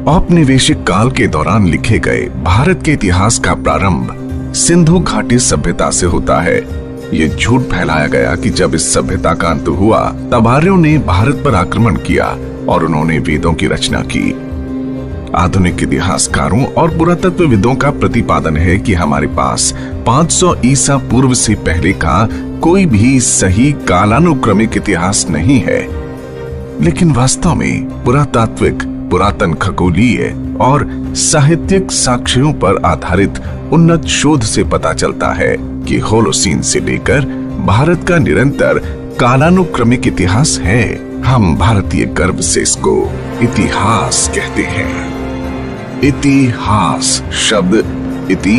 औपनिवेशिक काल के दौरान लिखे गए भारत के इतिहास का प्रारंभ सिंधु घाटी सभ्यता से होता है। ये झूठ फैलाया गया कि जब इस सभ्यता का अंत हुआ तब आर्यों ने भारत पर आक्रमण किया और उन्होंने वेदों की रचना की। आधुनिक इतिहासकारों और पुरातत्वविदों का प्रतिपादन है कि हमारे पास 500 ईसा पूर्व से पहले का कोई भी सही कालानुक्रमिक इतिहास नहीं है। लेकिन वास्तव में पुरातात्विक, पुरातन खगोलीय और साहित्यिक साक्ष्यों पर आधारित उन्नत शोध से पता चलता है कि होलोसीन से लेकर भारत का निरंतर कालानुक्रमिक इतिहास है। हम भारतीय गर्व से इसको इतिहास कहते हैं। इतिहास शब्द इति,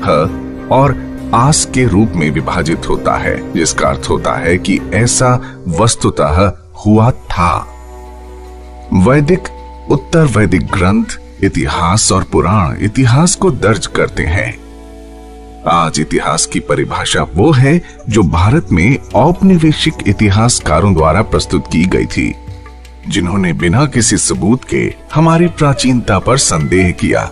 ह और आस के रूप में विभाजित होता है, जिसका अर्थ होता है कि ऐसा वस्तुतः हुआ था। वैदिक, उत्तर वैदिक ग्रंथ इतिहास और पुराण इतिहास को दर्ज करते हैं। आज इतिहास की परिभाषा वो है जो भारत में औपनिवेशिक इतिहासकारों द्वारा प्रस्तुत की गई थी, जिन्होंने बिना किसी सबूत के हमारी प्राचीनता पर संदेह किया।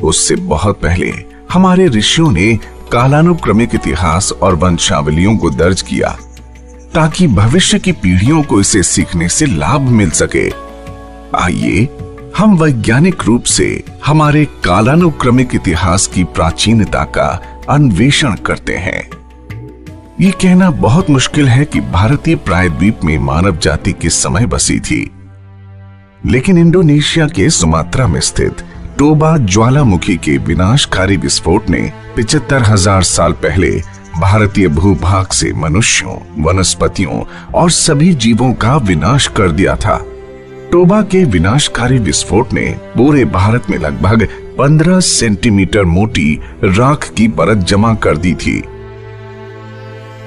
उससे बहुत पहले हमारे ऋषियों ने कालानुक्रमिक इतिहास और वंशावलियों को दर्ज किया ताकि भविष्य की पीढ़ियों को इसे सीखने से लाभ मिल सके। आइए हम वैज्ञानिक रूप से हमारे कालानुक्रमिक इतिहास की प्राचीनता का अन्वेषण करते हैं। ये कहना बहुत मुश्किल है कि भारतीय प्रायद्वीप में मानव जाति किस समय बसी थी, लेकिन इंडोनेशिया के सुमात्रा में स्थित टोबा ज्वालामुखी के विनाशकारी विस्फोट ने 75,000 साल पहले भारतीय भूभाग से मनुष्यों, वनस्पतियों और सभी जीवों का विनाश कर दिया था। टोबा के विनाशकारी विस्फोट ने पूरे भारत में लगभग 15 सेंटीमीटर मोटी राख की परत जमा कर दी थी।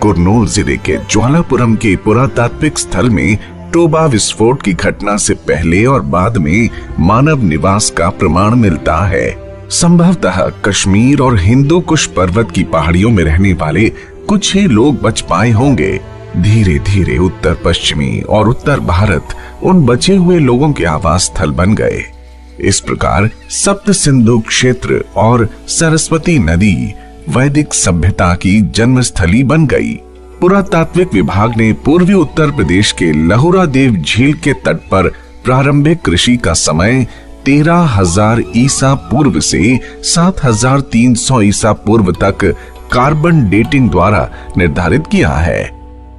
कुर्नूल जिले के ज्वालापुरम के पुरातात्विक स्थल में टोबा विस्फोट की घटना से पहले और बाद में मानव निवास का प्रमाण मिलता है। संभवतः कश्मीर और हिंदू कुश पर्वत की पहाड़ियों में रहने वाले कुछ ही लोग बच पाए होंगे। धीरे धीरे उत्तर पश्चिमी और उत्तर भारत उन बचे हुए लोगों के आवास स्थल बन गए। इस प्रकार सप्त सिंधु क्षेत्र और सरस्वती नदी वैदिक सभ्यता की जन्मस्थली बन गई। पुरातात्विक विभाग ने पूर्वी उत्तर प्रदेश के लहुरा देव झील के तट पर प्रारंभिक कृषि का समय 13,000 ईसा पूर्व से 7,300 ईसा पूर्व तक कार्बन डेटिंग द्वारा निर्धारित किया है।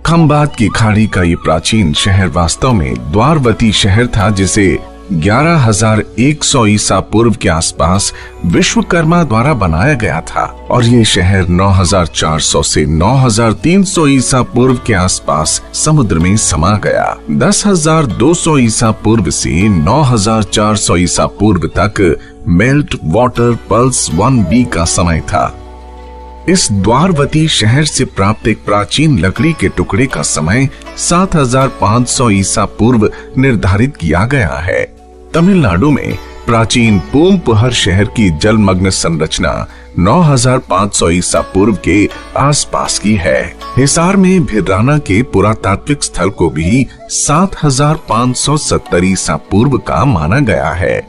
खंबात की खाड़ी का ये प्राचीन शहर वास्तव में द्वारवती शहर था, जिसे 11,100 ईसा पूर्व के आसपास विश्वकर्मा द्वारा बनाया गया था, और ये शहर 9,400 से 9,300 ईसा पूर्व के आसपास समुद्र में समा गया। 10,200 ईसा पूर्व से 9,400 ईसा पूर्व तक मेल्ट वाटर पल्स 1B का समय था। इस द्वारवती शहर से प्राप्त एक प्राचीन लकड़ी के टुकड़े का समय 7,500 ईसा पूर्व निर्धारित किया गया है। तमिलनाडु में प्राचीन पूमपुहर शहर की जलमग्न संरचना 9,500 ईसा पूर्व के आसपास की है। हिसार में भिराना के पुरातात्विक स्थल को भी 7,570 ईसा पूर्व का माना गया है।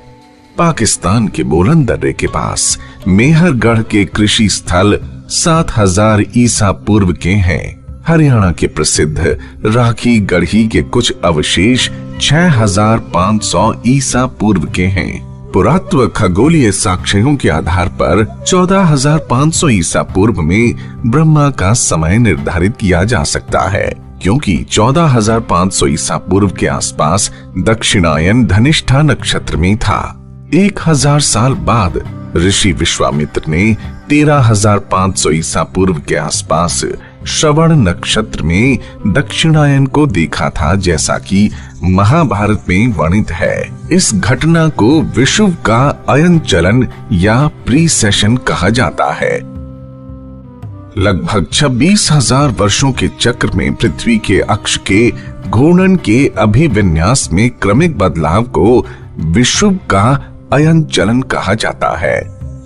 पाकिस्तान के बोलन दर्रे के पास मेहरगढ़ के कृषि स्थल 7,000 ईसा पूर्व के हैं। हरियाणा के प्रसिद्ध राखी गढ़ी के कुछ अवशेष 6,500 ईसा पूर्व के हैं। पुरातत्व खगोलीय साक्ष्यों के आधार पर 14,500 ईसा पूर्व में ब्रह्मा का समय निर्धारित किया जा सकता है, क्योंकि 14,500 ईसा पूर्व के आसपास दक्षिणायन धनिष्ठा नक्षत्र में था। 1,000 साल बाद ऋषि विश्वामित्र ने 13,500 ईसा पूर्व के आसपास श्रवण नक्षत्र में दक्षिणायन को देखा था, जैसा कि महाभारत में वर्णित है। इस घटना को विषुव का अयन चलन या प्रीसेशन कहा जाता है। लगभग 26,000 वर्षों के चक्र में पृथ्वी के अक्ष के घूर्णन के अभिविन्यास में क्रमिक बदलाव को विषुव का अयन चलन कहा जाता है,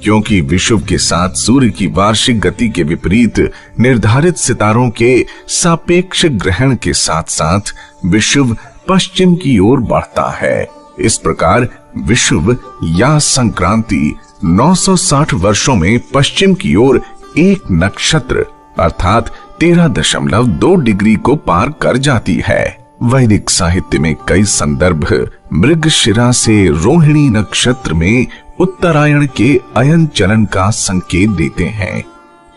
क्योंकि विषुव के साथ सूर्य की वार्षिक गति के विपरीत निर्धारित सितारों के सापेक्ष ग्रहण के साथ साथ विषुव पश्चिम की ओर बढ़ता है। इस प्रकार विषुव या संक्रांति 960 वर्षों में पश्चिम की ओर एक नक्षत्र अर्थात 13.2 डिग्री को पार कर जाती है। वैदिक साहित्य में कई संदर्भ मृगशिरा से रोहिणी नक्षत्र में उत्तरायण के अयन चलन का संकेत देते हैं।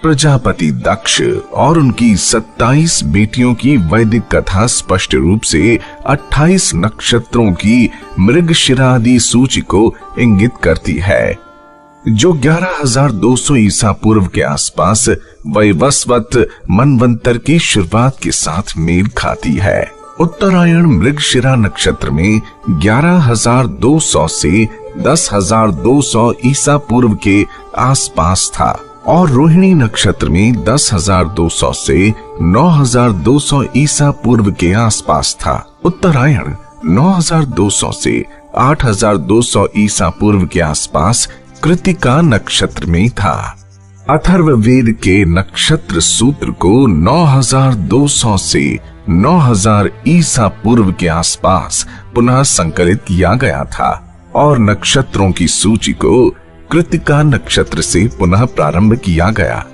प्रजापति दक्ष और उनकी 27 बेटियों की वैदिक कथा स्पष्ट रूप से 28 नक्षत्रों की मृगशिरा आदि सूची को इंगित करती है, जो 11,200 ईसा पूर्व के आसपास वैवस्वत मनवंतर की शुरुआत के साथ मेल खाती है। उत्तरायण मृगशिरा नक्षत्र में 11,200 से 10,200 ईसा पूर्व के आसपास था और रोहिणी नक्षत्र में 10,200 से 9,200 ईसा पूर्व के आसपास था। उत्तरायण 9,200 से 8,200 ईसा पूर्व के आसपास कृतिका नक्षत्र में था। अथर्ववेद के नक्षत्र सूत्र को 9,200 से 9,000 ईसा पूर्व के आसपास पुनः संकलित किया गया था और नक्षत्रों की सूची को कृतिका नक्षत्र से पुनः प्रारंभ किया गया।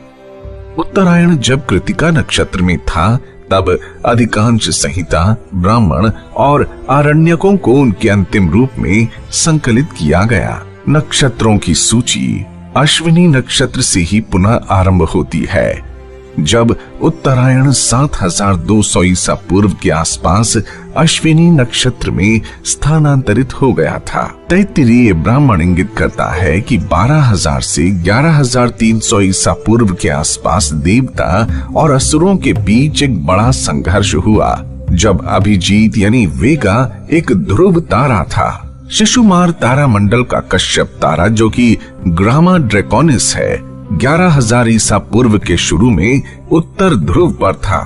उत्तरायण जब कृतिका नक्षत्र में था तब अधिकांश संहिता, ब्राह्मण और आरण्यकों को उनके अंतिम रूप में संकलित किया गया। नक्षत्रों की सूची अश्विनी नक्षत्र से ही पुनः आरंभ होती है। जब उत्तरायण 7,200 ईसा पूर्व के आसपास अश्विनी नक्षत्र में स्थानांतरित हो गया था। तैत्तिरीय ब्राह्मण इंगित करता है कि 12,000 से 11,300 ईसा पूर्व के आसपास देवता और असुरों के बीच एक बड़ा संघर्ष हुआ, जब अभिजीत यानी वेगा एक ध्रुव तारा था। शिशुमार तारा मंडल का कश्यप तारा, जो कि ग्रामा ड्रैकोनिस है, 11,000 ईसा पूर्व के शुरू में उत्तर ध्रुव पर था।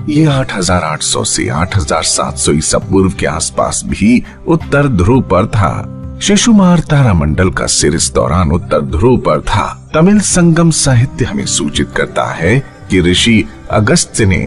ये 8,800 से 8,700 ईसा पूर्व के आसपास भी उत्तर ध्रुव पर था। शिशुमार तारा मंडल का सिर इस दौरान उत्तर ध्रुव पर था। तमिल संगम साहित्य हमें सूचित करता है कि ऋषि अगस्त्य ने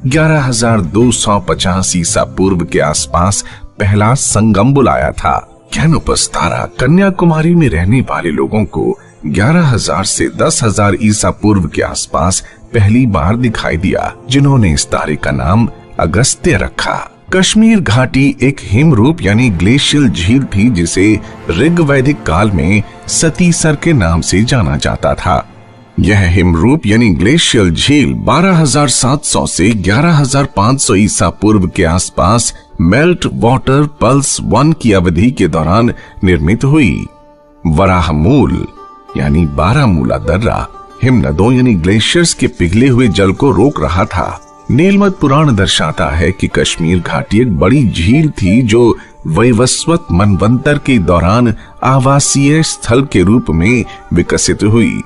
11,250 ईसा पूर्व के आसपास पहला संगम बुलाया था। कैनोपस तारा कन्याकुमारी में रहने वाले लोगों को 11,000 से 10,000 ईसा पूर्व के आसपास पहली बार दिखाई दिया, जिन्होंने इस तारे का नाम अगस्त्य रखा। कश्मीर घाटी एक हिमरूप यानी ग्लेशियल झील थी, जिसे ऋग्वैदिक काल में सतीसर के नाम से जाना जाता था। यह हिमरूप यानी ग्लेशियल झील 12,700 से 11,500 ईसा पूर्व के आसपास मेल्ट वाटर पल्स 1 की अवधि के दौरान निर्मित हुई। वराहमूल यानी बारामूला दर्रा हिमनदों यानी ग्लेशियर्स के पिघले हुए जल को रोक रहा था। नीलमत पुराण दर्शाता है कि कश्मीर घाटी एक बड़ी झील थी, जो वैवस्वत मनवंतर के दौरान आवासीय स्थल के रूप में विकसित हुई।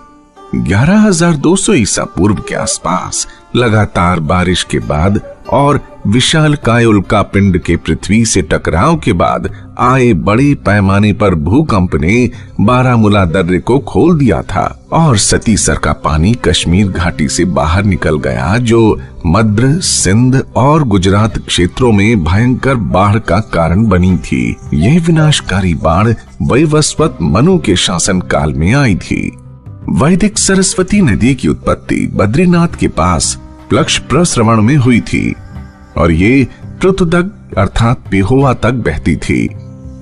11,200 ईसा पूर्व के आसपास लगातार बारिश के बाद और विशालकाय उल्कापिंड के पृथ्वी से टकराव के बाद आए बड़े पैमाने पर भूकंप ने बारामूला दर्रे को खोल दिया था और सतीसर का पानी कश्मीर घाटी से बाहर निकल गया, जो मध्य, सिंध और गुजरात क्षेत्रों में भयंकर बाढ़ का कारण बनी थी। यह विनाशकारी बाढ़ वैवस्वत मनु के शासन काल में आई थी। वैदिक सरस्वती नदी की उत्पत्ति बद्रीनाथ के पास प्लक्ष प्रस्रवण में हुई थी और ये पृथुदक अर्थात पेहोवा तक बहती थी।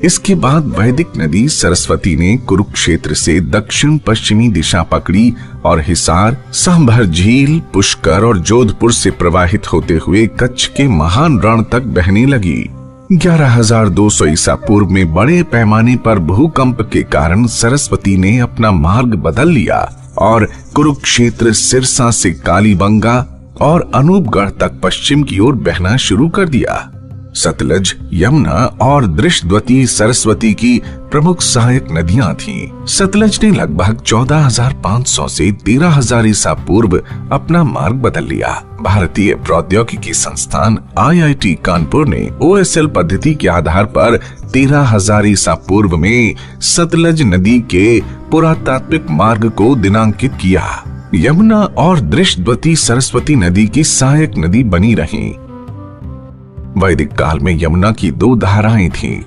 इसके बाद वैदिक नदी सरस्वती ने कुरुक्षेत्र से दक्षिण पश्चिमी दिशा पकड़ी और हिसार, सांभर झील, पुष्कर और जोधपुर से प्रवाहित होते हुए कच्छ के महान रण तक बहने लगी। 11,200 ईसा पूर्व में बड़े पैमाने पर भूकंप के कारण सरस्वती ने अपना मार्ग बदल लिया और कुरुक्षेत्र, सिरसा से कालीबंगा और अनूपगढ़ तक पश्चिम की ओर बहना शुरू कर दिया। सतलज, यमुना और दृष्टवती सरस्वती की प्रमुख सहायक नदियां थीं। सतलज ने लगभग 14,500 से 13,000 ईसा पूर्व अपना मार्ग बदल लिया। भारतीय प्रौद्योगिकी संस्थान IIT कानपुर ने OSL पद्धति के आधार पर 13,000 ईसा पूर्व में सतलज नदी के पुरातात्विक मार्ग को दिनांकित किया। यमुना और दृष्टवती सरस्वती नदी की सहायक नदी बनी रहीं। वैदिक काल में यमुना की 2 धाराएं थीं,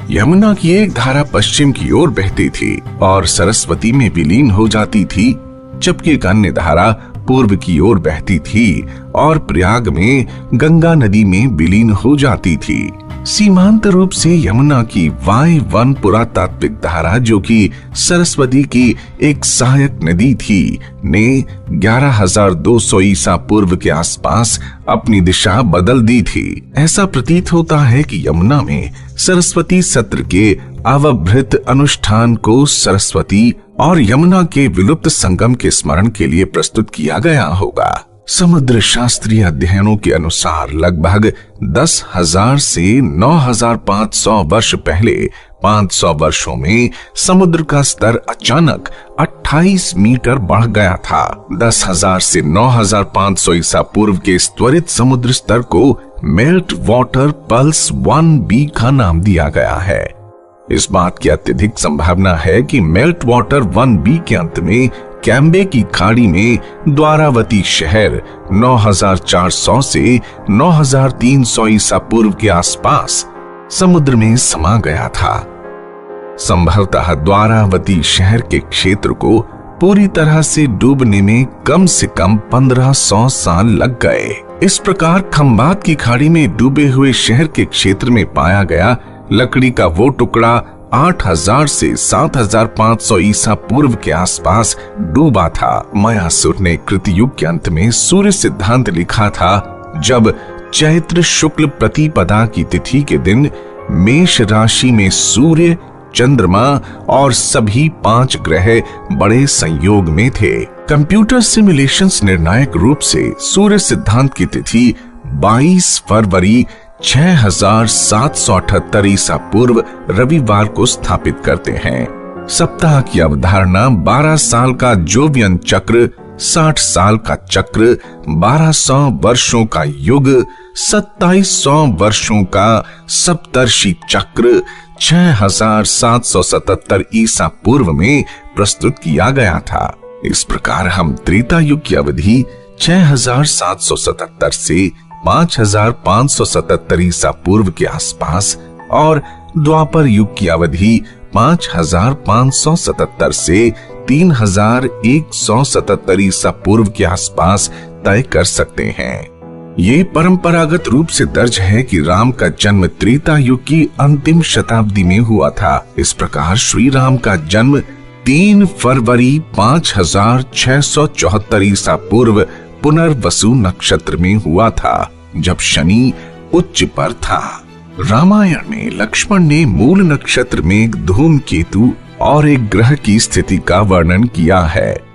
यमुना की एक धारा पश्चिम की ओर बहती थी और सरस्वती में विलीन हो जाती थी, जबकि एक अन्य धारा पूर्व की ओर बहती थी और प्रयाग में गंगा नदी में विलीन हो जाती थी। सीमांत रूप से यमुना की वाय-वन पुरातात्विक धारा, जो कि सरस्वती की एक सहायक नदी थी, ने 11,200 ईसा पूर्व के आसपास अपनी दिशा बदल दी थी। ऐसा प्रतीत होता है कि यमुना में सरस्वती सत्र के अवभृत अनुष्ठान को सरस्वती और यमुना के विलुप्त संगम के स्मरण के लिए प्रस्तुत किया गया होगा। समुद्र शास्त्रीय अध्ययनों के अनुसार लगभग 10,000 से 9,500 वर्ष पहले 500 वर्षों में समुद्र का स्तर अचानक 28 मीटर बढ़ गया था। 10,000 से 9,500 ईसा पूर्व के इस त्वरित समुद्र स्तर को मेल्ट वाटर पल्स 1B का नाम दिया गया है। इस बात की अत्यधिक संभावना है कि मेल्ट वाटर 1B के अंत में कैम्बे की खाड़ी में द्वारावती शहर 9,400 से 9,300 ईसा पूर्व के आसपास समुद्र में समा गया था। संभवतः द्वारावती शहर के क्षेत्र को पूरी तरह से डूबने में कम से कम 1500 साल लग गए। इस प्रकार खंबात की खाड़ी में डूबे हुए शहर के क्षेत्र में पाया गया लकड़ी का वो टुकड़ा 8,000 से 7,500 ईसा पूर्व के आसपास डूबा था। मयासुर ने कृतयुग के अंत में सूर्य सिद्धांत लिखा था, जब चैत्र शुक्ल प्रतिपदा की तिथि के दिन मेष राशि में सूर्य, चंद्रमा और सभी 5 ग्रह बड़े संयोग में थे। कंप्यूटर सिमुलेशंस निर्णायक रूप से सूर्य सिद्धांत की तिथि 22 फरवरी 6,778 ईसा पूर्व रविवार को स्थापित करते हैं। सप्ताह की अवधारणा 12 साल का जोवियन चक्र, 60 साल का चक्र, 1200 वर्षों का युग, 2700 वर्षों का सप्तर्षि चक्र 6,777 ईसा पूर्व में प्रस्तुत किया गया था। इस प्रकार हम त्रेता युग की अवधि 6,777 से 5,577 ईसा पूर्व के आसपास और द्वापर युग की अवधि 5,577 से 3,177 ईसा पूर्व के आसपास तय कर सकते हैं। ये परंपरागत रूप से दर्ज है कि राम का जन्म त्रेता युग की अंतिम शताब्दी में हुआ था। इस प्रकार श्री राम का जन्म 3 फरवरी 5,674 ईसा पूर्व पुनर्वसु नक्षत्र में हुआ था, जब शनि उच्च पर था। रामायण में लक्ष्मण ने मूल नक्षत्र में एक धूमकेतु और एक ग्रह की स्थिति का वर्णन किया है।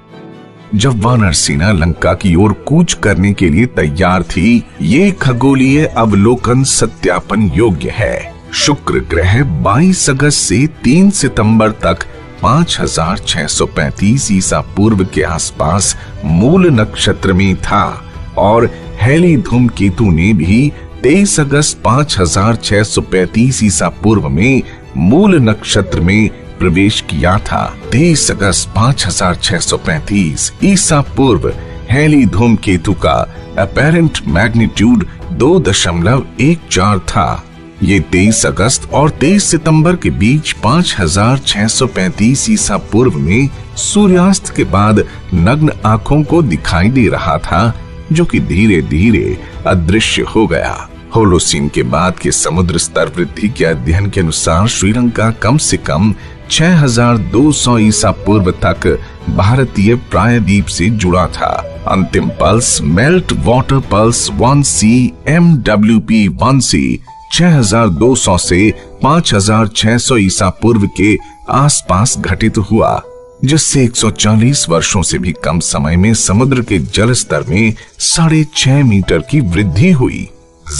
जब वानर सेना लंका की ओर कूच करने के लिए तैयार थी, ये खगोलीय अवलोकन सत्यापन योग्य है। शुक्र ग्रह 22 अगस्त से 3 सितंबर तक 5,635 ईसा पूर्व के आसपास मूल नक्षत्र में था और हेली धूमकेतु ने भी 23 अगस्त 5,635 ईसा पूर्व में मूल नक्षत्र में प्रवेश किया था। 23 अगस्त 5,635 ईसा पूर्व हेली धूमकेतु का अपैरेंट मैग्नीट्यूड 2.14 था। ये 23 अगस्त और 23 सितंबर के बीच 5,635 ईसा पूर्व में सूर्यास्त के बाद नग्न आंखों को दिखाई दे रहा था, जो कि धीरे धीरे अदृश्य हो गया। होलोसीन के बाद के समुद्र स्तर वृद्धि के अध्ययन के अनुसार श्रीलंका कम से कम 6,200 ईसा पूर्व तक भारतीय प्रायद्वीप से जुड़ा था। अंतिम pulse melt water pulse 1C MWP 1C 6,200 से 5,600 ईसा पूर्व के आसपास घटित हुआ, जिससे 140 वर्षों से भी कम समय में समुद्र के जल स्तर में 6.5 मीटर की वृद्धि हुई।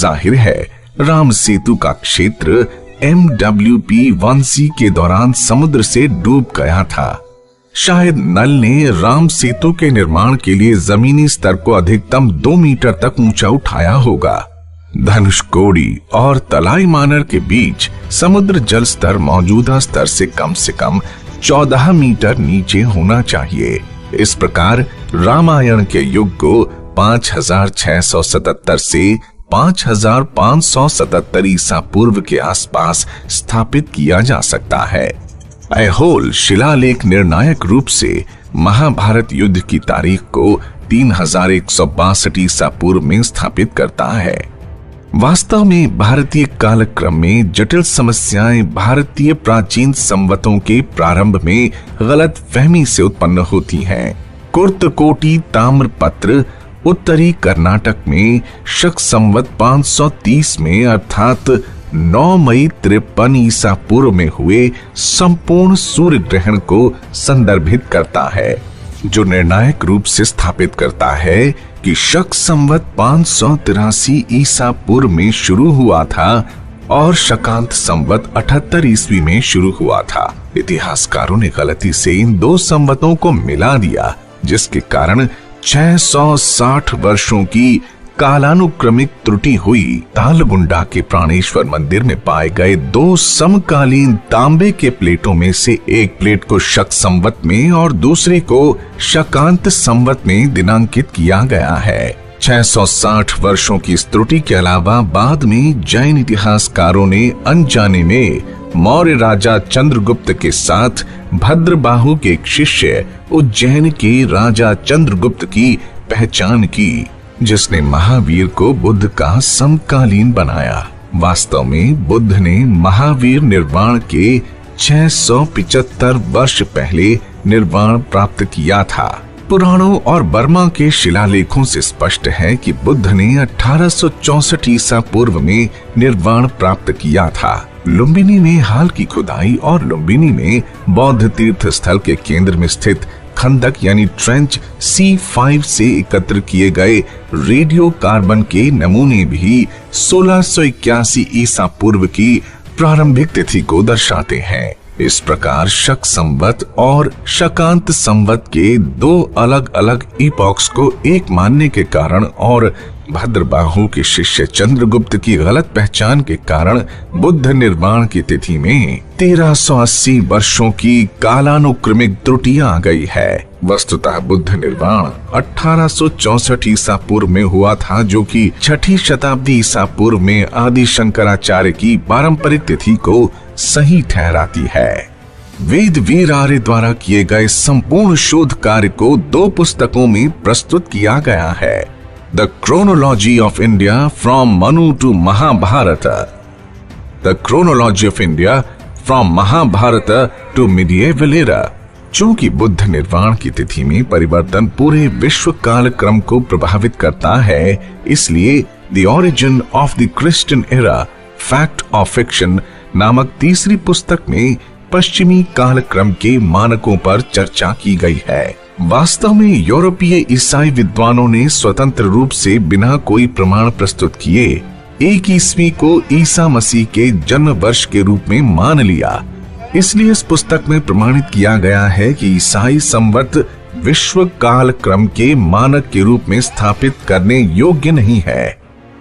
जाहिर है राम सेतु का क्षेत्र MWP 1C के दौरान समुद्र से डूब गया था। शायद नल ने राम सेतु के निर्माण के लिए जमीनी स्तर को अधिकतम 2 मीटर तक ऊंचा उठाया होगा। धनुषकोडी और तलाई मानर के बीच समुद्र जल स्तर मौजूदा स्तर से कम 14 मीटर नीचे होना चाहिए। इस प्रकार रामायण के युग को 5,677 से 5577 ईसा पूर्व के आसपास स्थापित किया जा सकता है। ऐहोल शिलालेख निर्णायक रूप से महाभारत युद्ध की तारीख को 3162 ईसा पूर्व में स्थापित करता है। वास्तव में भारतीय कालक्रम में जटिल समस्याएं भारतीय प्राचीन संवतों के प्रारंभ में गलत फहमी से उत्पन्न होती हैं। कुर्तकोटी ताम्रपत्र उत्तरी कर्नाटक में शक संवत 530 में अर्थात 9 मई 53 ईसा पूर्व में हुए संपूर्ण सूर्य ग्रहण को संदर्भित करता है, जो निर्णायक रूप से स्थापित करता है कि शक संवत 583 ईसा पूर्व में शुरू हुआ था और शकांत संवत 78 ईस्वी में शुरू हुआ था। इतिहासकारों ने गलती से इन दो संवतों को मिला दिया, जिसके कारण 660 वर्षों की कालानुक्रमिक त्रुटि हुई। तालगुंडा के प्राणेश्वर मंदिर में पाए गए दो समकालीन तांबे के प्लेटों में से एक प्लेट को शक संवत में और दूसरे को शकांत संवत में दिनांकित किया गया है। 660 वर्षों की इस त्रुटि के अलावा बाद में जैन इतिहासकारों ने अनजाने में मौर्य राजा चंद्रगुप्त के साथ भद्रबाहु के एक शिष्य उज्जैन के राजा चंद्रगुप्त की पहचान की, जिसने महावीर को बुद्ध का समकालीन बनाया। वास्तव में बुद्ध ने महावीर निर्वाण के 675 वर्ष पहले निर्वाण प्राप्त किया था। पुराणों और बर्मा के शिलालेखों से स्पष्ट है कि बुद्ध ने 1864 ईसा पूर्व में निर्वाण प्राप्त किया था। लुम्बिनी में हाल की खुदाई और लुम्बिनी में बौद्ध तीर्थ स्थल के केंद्र में स्थित खंदक यानी ट्रेंच C5 से एकत्र किए गए रेडियो कार्बन के नमूने भी 1681 ईसा पूर्व की प्रारंभिक तिथि को दर्शाते हैं। इस प्रकार शक संवत और शकांत संवत के दो अलग अलग इपॉक्स को एक मानने के कारण और भद्रबाहु के शिष्य चंद्रगुप्त की गलत पहचान के कारण बुद्ध निर्वाण की तिथि में 1380 वर्षों की कालानुक्रमिक त्रुटि आ गई है। वस्तुतः बुद्ध निर्वाण 1864 ईसा पूर्व में हुआ था, जो कि 6ठी शताब्दी ईसा पूर्व में आदि शंकराचार्य की पारंपरिक तिथि को सही ठहराती है। वेद वीर आर्य द्वारा किए गए संपूर्ण शोध कार्य को दो पुस्तकों में प्रस्तुत किया गया है। The Chronology of India from Manu to Mahabharata, The Chronology of India from Mahabharata to Medieval Era। चूंकि बुद्ध निर्वाण की तिथि में परिवर्तन पूरे विश्व काल क्रम को प्रभावित करता है, इसलिए The Origin of the Christian Era, Fact or Fiction नामक तीसरी पुस्तक में पश्चिमी काल क्रम के मानकों पर चर्चा की गई है। वास्तव में यूरोपीय ईसाई विद्वानों ने स्वतंत्र रूप से बिना कोई प्रमाण प्रस्तुत किए 1 ईस्वी को ईसा मसीह के जन्म वर्ष के रूप में मान लिया। इसलिए इस पुस्तक में प्रमाणित किया गया है कि ईसाई संवत विश्व काल क्रम के मानक के रूप में स्थापित करने योग्य नहीं है।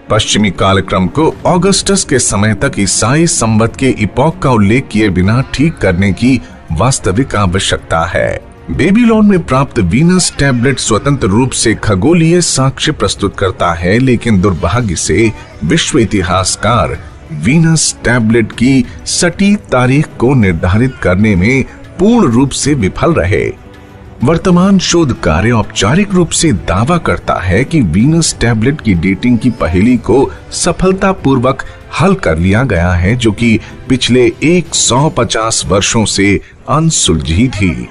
पश्चिमी काल क्रम को ऑगस्टस के समय तक ईसाई संवत के इपॉक का उल्लेख किए बिना ठीक करने की वास्तविक आवश्यकता है। बेबीलोन में प्राप्त वीनस टैबलेट स्वतंत्र रूप से खगोलीय साक्ष्य प्रस्तुत करता है, लेकिन दुर्भाग्य से विश्व इतिहासकार वीनस टैबलेट की सटीक तारीख को निर्धारित करने में पूर्ण रूप से विफल रहे। वर्तमान शोध कार्य औपचारिक रूप से दावा करता है कि वीनस टैबलेट की डेटिंग की पहेली को सफलतापूर्वक हल कर लिया गया है, जो कि पिछले 150 वर्षों से अनसुलझी थी।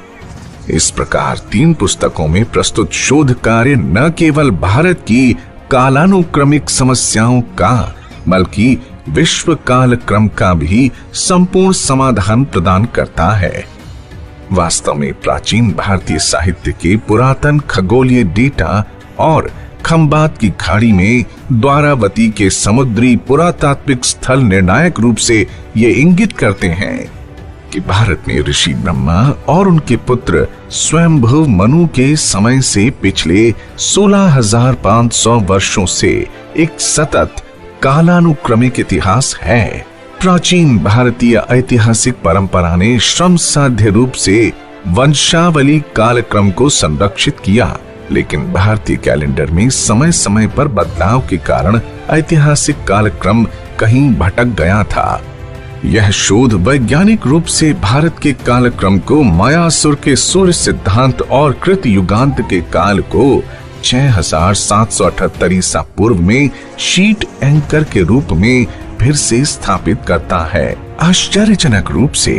इस प्रकार 3 पुस्तकों में प्रस्तुत शोध कार्य न केवल भारत की कालानुक्रमिक समस्याओं का बल्कि विश्व काल क्रम का भी संपूर्ण समाधान प्रदान करता है। वास्तव में प्राचीन भारतीय साहित्य के पुरातन खगोलीय डेटा और खंबात की खाड़ी में द्वारावती के समुद्री पुरातात्विक स्थल निर्णायक रूप से ये इंगित करते हैं कि भारत में ऋषि ब्रह्मा और उनके पुत्र स्वयंभुव मनु के समय से पिछले 16,500 वर्षों से एक सतत कालानुक्रमिक इतिहास है। प्राचीन भारतीय ऐतिहासिक परंपरा ने श्रम साध्य रूप से वंशावली कालक्रम को संरक्षित किया। लेकिन भारतीय कैलेंडर में समय समय पर बदलाव के कारण ऐतिहासिक कालक्रम कहीं भटक गया था। यह शोध वैज्ञानिक रूप से भारत के कालक्रम को मायासुर के सूर्य सिद्धांत और कृत युगांत के काल को 6778 ईसा पूर्व में शीट एंकर के रूप में फिर से स्थापित करता है। आश्चर्यजनक रूप से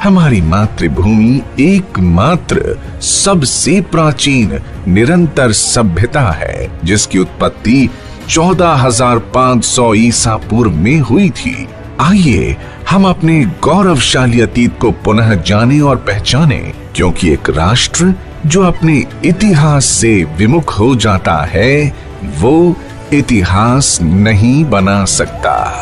हमारी मातृभूमि एकमात्र सबसे प्राचीन निरंतर सभ्यता है जिसकी उत्पत्ति 14,500 ईसा पूर्व में हुई थी। आइए हम अपने गौरवशाली अतीत को पुनः जाने और पहचाने, क्योंकि एक राष्ट्र जो अपने इतिहास से विमुख हो जाता है वो इतिहास नहीं बना सकता।